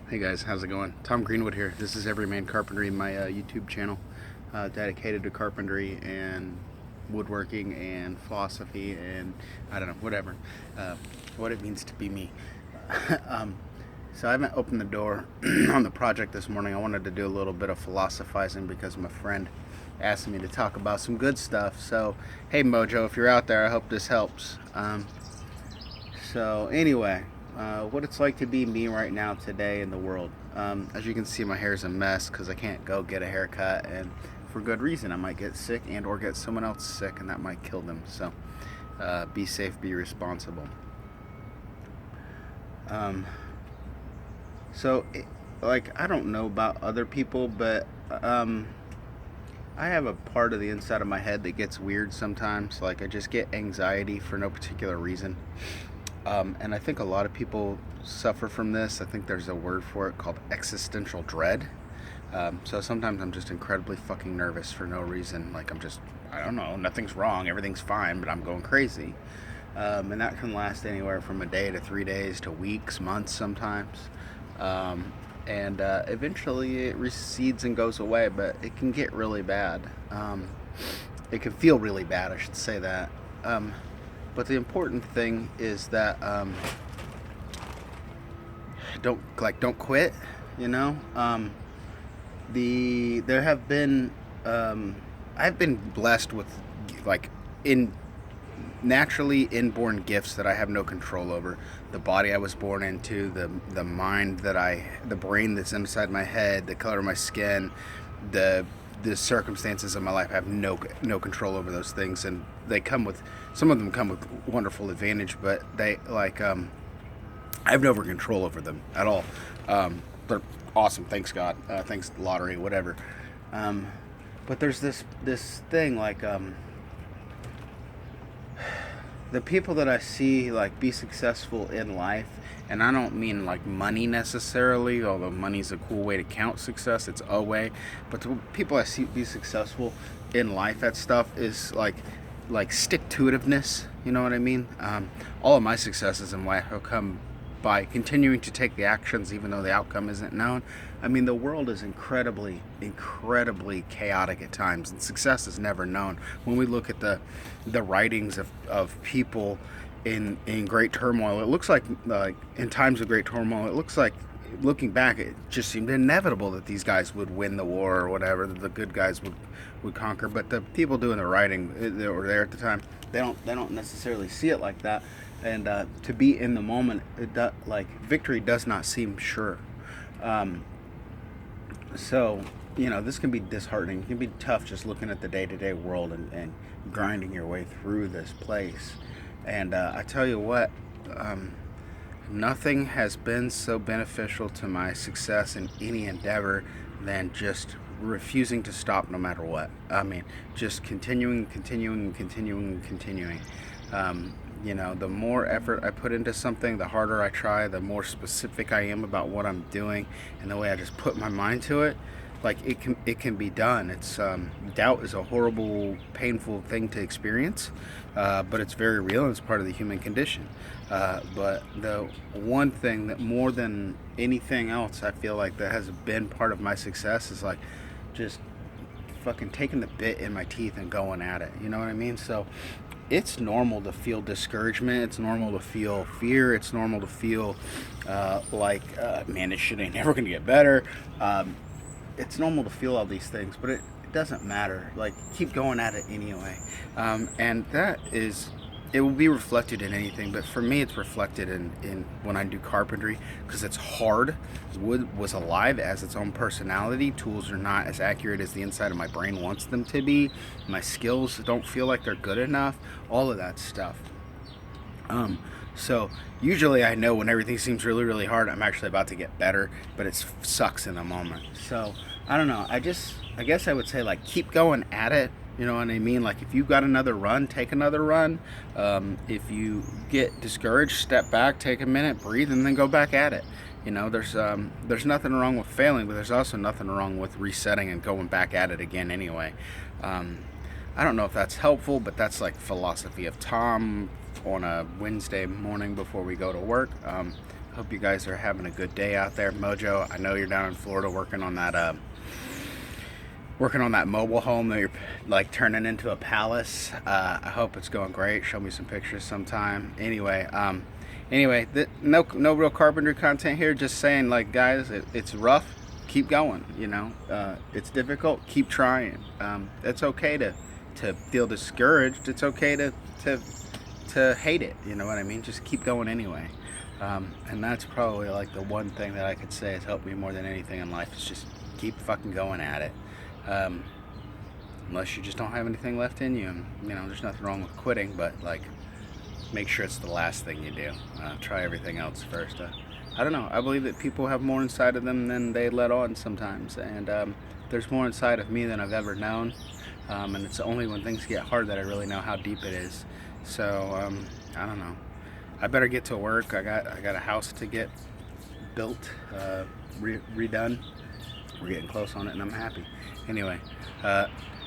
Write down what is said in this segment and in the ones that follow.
Hey guys, how's it going? Tom Greenwood here. This is Everyman Carpentry, my YouTube channel dedicated to carpentry and woodworking and philosophy and I don't know, whatever. Uh, what it means to be me. um, so I haven't opened the door on the project this morning. I wanted to do a little bit of philosophizing because my friend asked me to talk about some good stuff. So, hey Mojo, if you're out there, I hope this helps. So anyway, what it's like to be me right now today in the world. As you can see, my hair is a mess because I can't go get a haircut, and for good reason. I might get sick and or get someone else sick, and that might kill them. So be safe, be responsible. Um, like, I don't know about other people, but I have a part of the inside of my head that gets weird sometimes. Like, I just get anxiety for no particular reason. And I think a lot of people suffer from this. I think there's a word for it called existential dread. So sometimes I'm just incredibly fucking nervous for no reason. Like, I don't know, nothing's wrong, everything's fine, but I'm going crazy. And that can last anywhere from a day to 3 days to weeks, months sometimes. And eventually it recedes and goes away, but it can get really bad. It can feel really bad, I should say that. But the important thing is that don't quit. You know, there have been I've been blessed with like in naturally inborn gifts that I have no control over. The body I was born into, the mind the brain that's inside my head, the color of my skin, the circumstances of my life. I have no control over those things, and some of them come with wonderful advantage, but I have no control over them at all. They're awesome, thanks God, thanks lottery, whatever. But there's this thing the people that I see like be successful in life, and I don't mean like money necessarily, although money's a cool way to count success, it's a way, but the people I see be successful in life at stuff is like stick to itiveness, you know what I mean? All of my successes in life have come by continuing to take the actions even though the outcome isn't known. I mean, the world is incredibly chaotic at times, and success is never known. When we look at the writings of people in great turmoil, it looks like in times of great turmoil, it looks like, looking back, it just seemed inevitable that these guys would win the war or whatever, that the good guys would conquer. But the people doing the writing that were there at the time, they don't necessarily see it like that. And to be in the moment, victory does not seem sure. So, this can be disheartening. It can be tough just looking at the day-to-day world and grinding your way through this place. And I tell you what, nothing has been so beneficial to my success in any endeavor than just refusing to stop no matter what. I mean, just continuing. The more effort I put into something, the harder I try, the more specific I am about what I'm doing, and the way I just put my mind to it, like it can be done. It's doubt is a horrible, painful thing to experience, but it's very real and it's part of the human condition. But the one thing that more than anything else I feel like that has been part of my success is like just fucking taking the bit in my teeth and going at it. You know what I mean? So it's normal to feel discouragement. It's normal to feel fear. It's normal to feel man, this shit ain't never gonna get better. It's normal to feel all these things, but it doesn't matter. Like, keep going at it anyway. And it will be reflected in anything, but for me, it's reflected in when I do carpentry, because it's hard. Wood was alive as its own personality. Tools are not as accurate as the inside of my brain wants them to be. My skills don't feel like they're good enough. All of that stuff. So usually I know when everything seems really hard, I'm actually about to get better, but it sucks in the moment. So I don't know. I guess I would say, like, keep going at it. You know what I mean? Like, if you've got another run, take another run. If you get discouraged, step back, take a minute, breathe, and then go back at it. There's nothing wrong with failing, but there's also nothing wrong with resetting and going back at it again anyway. I don't know if that's helpful, but that's like philosophy of Tom on a Wednesday morning before we go to work. Hope you guys are having a good day out there. Mojo, I know you're down in Florida working on that mobile home that you're like turning into a palace. I hope it's going great. Show me some pictures sometime. Anyway, no real carpentry content here. Just saying, like, guys, it's rough. Keep going. It's difficult. Keep trying. It's okay to feel discouraged. It's okay to hate it. You know what I mean? Just keep going anyway. And that's probably like the one thing that I could say has helped me more than anything in life is just keep fucking going at it. Unless you just don't have anything left in you, and there's nothing wrong with quitting, but like, make sure it's the last thing you do. Try everything else first. I don't know. I believe that people have more inside of them than they let on sometimes, and there's more inside of me than I've ever known. And it's only when things get hard that I really know how deep it is. So I don't know. I better get to work. I got a house to get built, redone. We're getting close on it, and I'm happy. Anyway,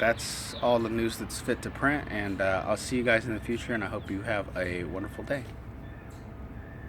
that's all the news that's fit to print, and I'll see you guys in the future, and I hope you have a wonderful day.